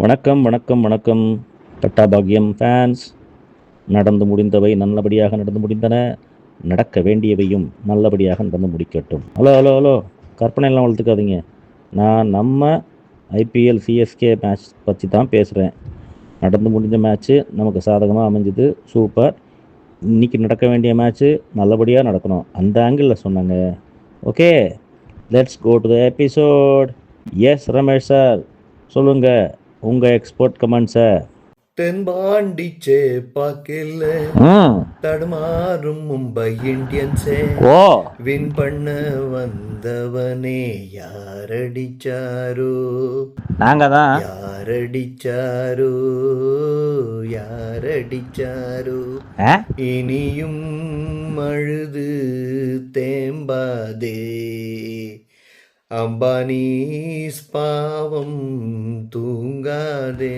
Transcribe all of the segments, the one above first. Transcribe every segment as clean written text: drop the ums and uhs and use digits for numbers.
வணக்கம் வணக்கம் வணக்கம் தட்டாபாகியம் ஃபேன்ஸ். நடந்து முடிந்தவை நல்லபடியாக நடந்து முடிந்தன. நடக்க வேண்டியவையும் நல்லபடியாக நடந்து முடிக்கட்டும். ஹலோ ஹலோ ஹலோ, கற்பனையெல்லாம் வளர்த்துக்காதீங்க. நான் நம்ம ஐபிஎல் சிஎஸ்கே மேட்ச் பற்றி தான் பேசுகிறேன். நடந்து முடிஞ்ச மேட்ச்சு நமக்கு சாதகமாக அமைஞ்சுது, சூப்பர். இன்றைக்கி நடக்க வேண்டிய மேட்ச்சு நல்லபடியாக நடக்கணும், அந்த ஆங்கிளில் சொன்னாங்க. Okay, let's go to the episode. Yes Ramesh sir, சொல்லுங்கள் உங்கள் எக்ஸ்போர்ட் கமெண்ட்ஸை. தென்பாண்டி சேப்பாக்கில் தடுமாறும் மும்பை இந்தியன்ஸே வின் பண்ண வந்தவனே யாரடிச்சாரோ நாங்க தான். யாரடிச்சாரோ இனியும் அழுது தேம்பாதே, அம்பானீஸ் பாவம் தூங்காதே,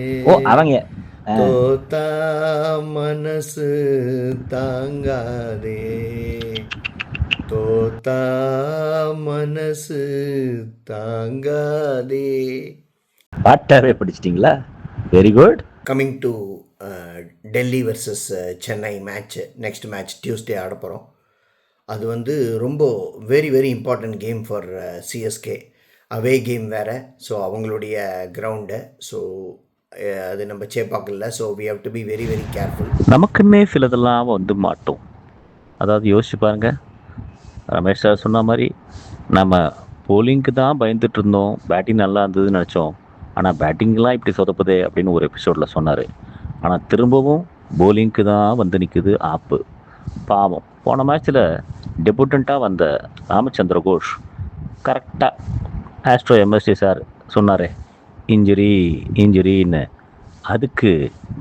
அவங்க தோத்தா மனசு தாங்காதே, தோத்தா மனசு தாங்காதே. பாட்டாவே படிச்சிட்டிங்களா? Very good. Coming to Delhi versus Chennai match. Next match Tuesday ஆட போகிறோம். அது வந்து ரொம்ப very very important game for CSK. Away game வேறு, ஸோ அவங்களுடைய கிரவுண்டு. ஸோ அது நம்ம சேப்பாக்கில். So we have to be very very careful. நமக்குன்னே சிலதெல்லாம் வந்து மாட்டோம். அதாவது யோசிச்சு பாருங்க, ரமேஷ் சார் சொன்ன மாதிரி நம்ம போலிங்க்கு தான் பயந்துட்டு இருந்தோம், பேட்டிங் நல்லா இருந்ததுன்னு நினச்சோம். ஆனால் பேட்டிங்லாம் இப்படி சொதப்புதே அப்படின்னு ஒரு எபிசோடில் சொன்னார். ஆனால் திரும்பவும் போலிங்க்கு தான் வந்து நிற்குது ஆப்பு. பாவம், போன மேட்ச்சில் டெபுட்டண்ட்டாக வந்த ராமச்சந்திர கோஷ் கரெக்டாக ஆஸ்ட்ரோ எம்எஸ்டி சார் சொன்னார் இன்ஜுரின்னு, அதுக்கு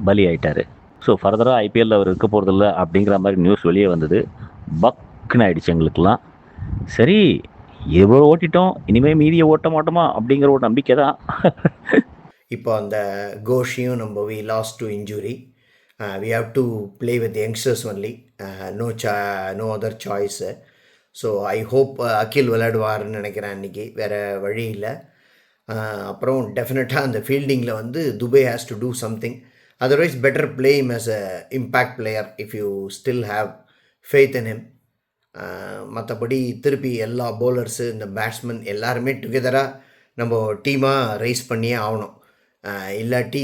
பலி ஆகிட்டார். ஸோ ஃபர்தராக ஐபிஎல்லில் அவர் இருக்க போகிறதில்ல அப்படிங்கிற மாதிரி நியூஸ் வெளியே வந்தது. பக்குன்னு ஆகிடுச்சு எங்களுக்கெல்லாம். சரி, எவ்வளோ ஓட்டிட்டோம், இனிமேல் மீதியை ஓட்ட மாட்டோமா அப்படிங்கிற ஒரு நம்பிக்கை தான். இப்போ அந்த கோஷையும் நம்ம we lost to injury. We have to play with youngsters only. No other choice. So I hope Akhil விளையாடுவார்னு நினைக்கிறேன் அன்றைக்கி, வேறு வழி இல்லை. அப்புறம் டெஃபினட்டாக அந்த ஃபீல்டிங்கில் வந்து Dube has to do something. Otherwise better play him as a impact player if you still have faith in him. மற்றபடி திருப்பி எல்லா பவுலர்ஸு, இந்த பேட்ஸ்மேன் எல்லாருமே டுகெதராக நம்ம டீமாக ரைஸ் பண்ணியே ஆகணும். இல்லாட்டி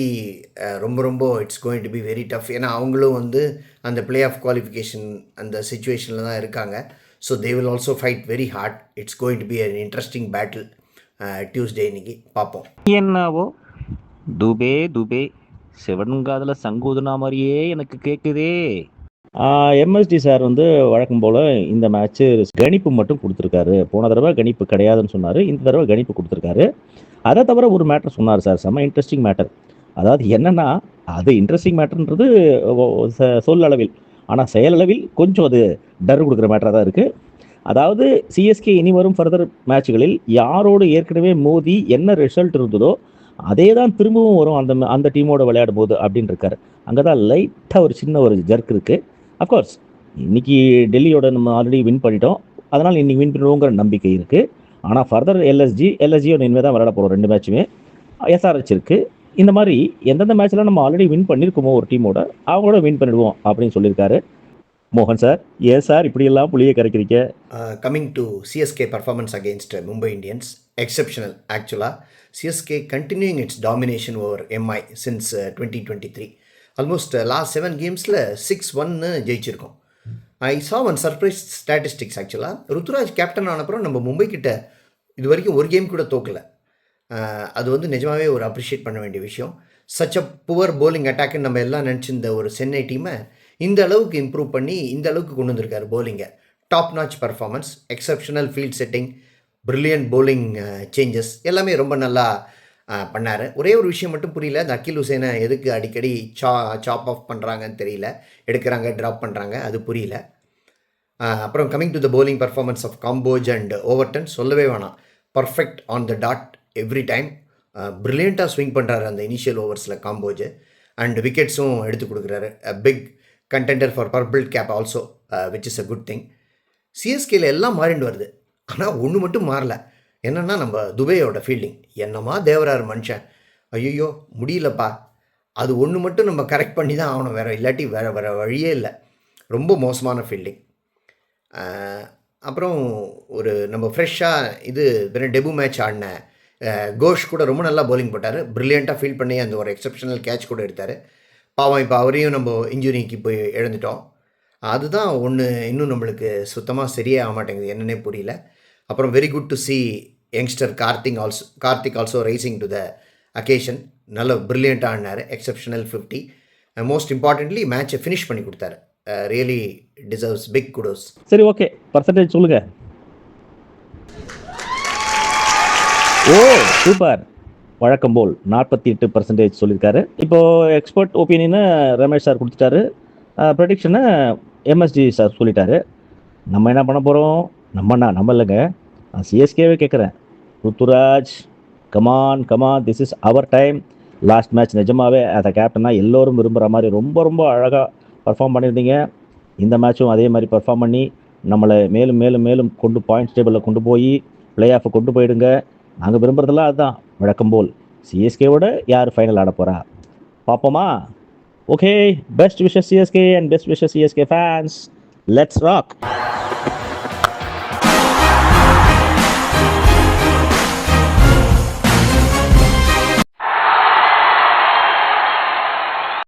ரொம்ப ரொம்ப it's going to be very tough. ஏன்னா அவங்களும் வந்து அந்த பிளே ஆஃப் குவாலிஃபிகேஷன் அந்த சிச்சுவேஷனில் தான் இருக்காங்க. So they will also fight very hard. It's going to be an interesting battle Tuesday. இன்னைக்கு பார்ப்போம். என்னவோ துபே செவன்காதில் சங்கூதுனா மாதிரியே எனக்கு கேட்குதே. எம்எஸ்டி சார் வந்து வழக்கம் போல் இந்த மேட்ச்சு கணிப்பு மட்டும் கொடுத்துருக்காரு. போன தடவை கணிப்பு கிடையாதுன்னு சொன்னார், இந்த தடவை கணிப்பு கொடுத்துருக்காரு. அதை தவிர ஒரு மேட்டர் சொன்னார் சார், செம்ம இன்ட்ரெஸ்டிங் மேட்டர். அதாவது என்னென்னா, அது இன்ட்ரெஸ்டிங் மேட்டர்ன்றது சொல்லளவில், ஆனால் செயலளவில் கொஞ்சம் அது டர் கொடுக்குற மேட்டராக தான் இருக்குது. அதாவது சிஎஸ்கே இனி வரும் ஃபர்தர் மேட்ச்களில் யாரோடு ஏற்கனவே மோதி என்ன ரிசல்ட் இருந்ததோ அதே தான் திரும்பவும் வரும் அந்த டீமோட விளையாடும் போது அப்படின்னு இருக்காரு. அங்கே தான் லைட்டாக ஒரு சின்ன ஒரு ஜர்க் இருக்குது. அஃப்கோர்ஸ் இன்றைக்கி டெல்லியோட நம்ம ஆல்ரெடி வின் பண்ணிட்டோம், அதனால் இன்றைக்கி வின் பண்ணுவோங்கிற நம்பிக்கை இருக்குது. ஆனால் ஃபர்தர் எல்எஸ்ஜியோட இனிமேல் தான் விளையாட போகிறோம். 2 மேட்சுமே எஸ்ஆர்ஹெச் இருக்குது. இந்த மாதிரி எந்தெந்த மேட்ச்லாம் நம்ம ஆல்ரெடி வின் பண்ணியிருக்கோமோ ஒரு டீமோட, அவங்களோட வின் பண்ணிடுவோம் அப்படின்னு சொல்லியிருக்காரு. மோகன் சார், ஏன் சார் இப்படியெல்லாம் புளியை கரைக்கிறீங்க? Coming to CSK performance against Mumbai Indians, exceptional ஆக்சுவலாக. CSK continuing its domination over MI since 2023. Almost last 7 கேம்ஸில் 6-1 ஜெயிச்சிருக்கோம். I saw one surprise statistics. ஆக்சுவலாக ருத்துராஜ் கேப்டன் ஆனப்புறம் நம்ம மும்பை கிட்ட இது வரைக்கும் ஒரு கேம் கூட தோக்கலை. அது வந்து நிஜமாகவே ஒரு அப்ரிஷியேட் பண்ண வேண்டிய விஷயம். சச் அ புவர் போலிங் அட்டாக்குன்னு நம்ம எல்லாம் நினச்சிருந்த ஒரு சென்னை டீமை இந்த அளவுக்கு இம்ப்ரூவ் பண்ணி இந்த அளவுக்கு கொண்டு வந்திருக்காரு போலிங்கை. Top notch performance, exceptional field setting, brilliant bowling changes எல்லாமே ரொம்ப நல்லா பண்ணார். ஒரே ஒரு விஷயம் மட்டும் புரியல, இந்த அகில் ஹுசேனை எதுக்கு அடிக்கடி சாப் ஆஃப் பண்ணுறாங்கன்னு தெரியல, எடுக்கிறாங்க ட்ராப் பண்ணுறாங்க, அது புரியல. அப்புறம் coming to the bowling performance of Kamboj and Overton சொல்லவே வேணாம். Perfect on the dot every time. ப்ரில்லியண்ட்டாக ஸ்விங் பண்ணுறாரு அந்த இனிஷியல் ஓவர்ஸில் காம்போஜ். அண்ட் விக்கெட்ஸும் எடுத்து கொடுக்குறாரு. Big contender for purple cap also, which is a good thing. சிஎஸ்கேல எல்லாம் மாறிண்டு வருது, ஆனால் ஒன்று மட்டும் மாறல. என்னென்னா நம்ம துபேயோட ஃபீல்டிங். என்னமா தேவரார் மனுஷன், ஐயய்யோ! முடியலப்பா. அது ஒண்ணு மட்டும் நம்ம கரெக்ட் பண்ணி தான் ஆகணும். இல்லாட்டி வேற வேற வழியே இல்ல. ரொம்ப மோசமான ஃபீல்டிங். அ அப்புறம் ஒரு நம்ம ஃப்ரெஷ்ஷா இது வெறும் டெபு மேட்ச் ஆடின கோஷ் கூட ரொம்ப நல்லா பவுலிங் போட்டாரு. பிரில்லியன்ட்டா ஃபீல்ட் பண்ணி அந்த ஒரு எக்செப்ஷனல் கேட்ச் கூட எடுத்தாரு. பாவம் இப்ப அவரையும் நம்ம இன்ஜூரிக்கு போய் இழந்துட்டோம். அதுதான் ஒண்ணு இன்னும் நம்மளுக்கு சுத்தமா சரியே ஆகமாட்டேங்குது. என்னன்னே புரியல. அப்புறம் very good to see youngster Karthik also rising to the occasion. நல்ல பிரில்லியண்ட்டா ஆடினாரு. எக்செப்ஷனல் 50. மோஸ்ட் இம்பார்ட்டன்ட்லி மேட்சை ஃபினிஷ் பண்ணி கொடுத்தாரு. Really deserves big kudos. சரி, ஓகே. பர்சன்டேஜ் சொல்லுங்க. Oh, super. வழக்கம் போல் 48% சொல்லியிருக்காரு. இப்போ எக்ஸ்பர்ட் ஒப்பீனியனை ரமேஷ் சார் கொடுத்துட்டாரு. ப்ரெடிக்ஷனை எம்எஸ்டி சார் சொல்லிட்டாரு. நம்ம என்ன பண்ண போகிறோம்? நம்ம இல்லைங்க, நான் சிஎஸ்கேவே கேட்குறேன். Ruturaj, come on come on, this is our time. Last match நிஜமாகவே அதை கேப்டனாக எல்லோரும் விரும்புகிற மாதிரி ரொம்ப ரொம்ப அழகாக பர்ஃபார்ம் பண்ணியிருந்தீங்க. இந்த மேட்சும் அதே மாதிரி பர்ஃபார்ம் பண்ணி நம்மளை மேலும் மேலும் மேலும் பாயிண்ட்ஸ் டேபிளில் கொண்டு போய் பிளே ஆஃபை கொண்டு போயிடுங்க. நாங்கள் விரும்புகிறதெல்லாம் அதுதான். வழக்கம் போல் சிஎஸ்கேவோட யார் ஃபைனல் ஆட போகிறா பார்ப்போமா? Okay, best wishes CSK and best wishes CSK fans. Let's rock.